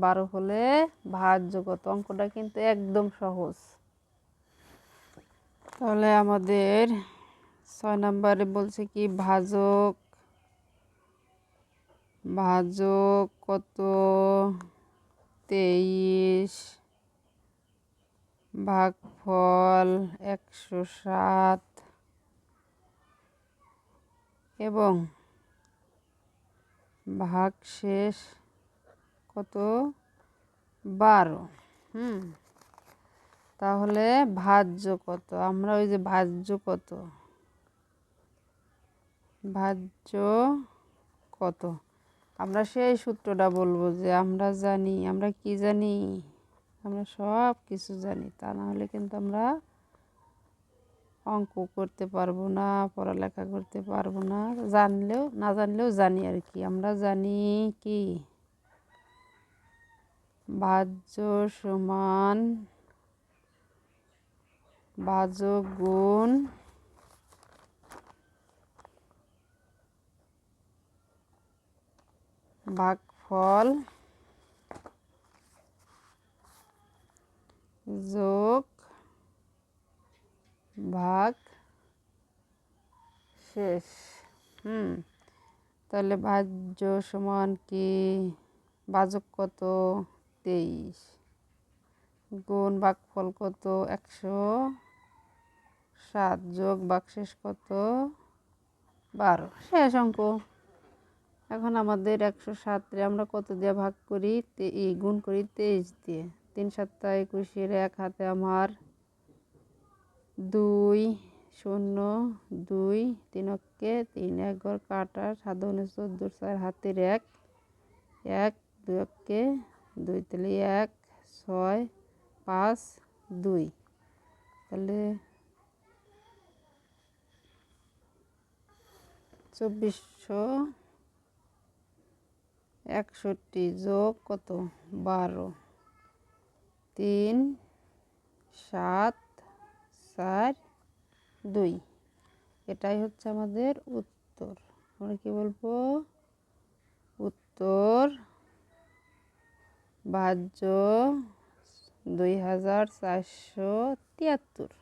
12 হলে ভাজ্য কত? অঙ্কটা কিন্তু একদম সহজ। তাহলে আমাদের 6 নম্বরে বলছে কি ভাজক কত? 23 ভাগফল 107 এবং ভাগশেষ কত? 12। তাহলে ভাজ্য কত? আমরা ওই যে ভাজ্য কত আমরা সেই সূত্রটা বলবো যে আমরা জানি, আমরা কি জানি, আমরা সব কিছু জানি। তা না হলে কিন্তু আমরা অঙ্ক করতে পারবো না, পড়ালেখা করতে পারবো না। জানলেও না জানলেও জানি আর কি। আমরা জানি কি ভাজ্য সমান ভাজক গুণ ভাগফল যোগ ভাগ শেষ। তাহলে ভাজ্য সমান কি ভাজক কত? 23 গুণ ভাগফল কত? 107 যোগ ভাগশেষ কত? 12। শেষ অঙ্ক। এখন আমাদের 107 আমরা কত দিয়ে ভাগ করি? গুণ করি 23 দিয়ে। 3 7 21, 1 হাতে আমার 2 0 2 3 অক্কে 3 1 ঘর কাটা 7 2 14 4 হাতের 1 1 2 অক্কে 2 তাহলে 1 6 5 2। তাহলে 2461 যোগ কত? 12 3 7 4 2। এটাই হচ্ছে আমাদের উত্তর। আমরা কি বলবো? উত্তর ভাজ্য 2473।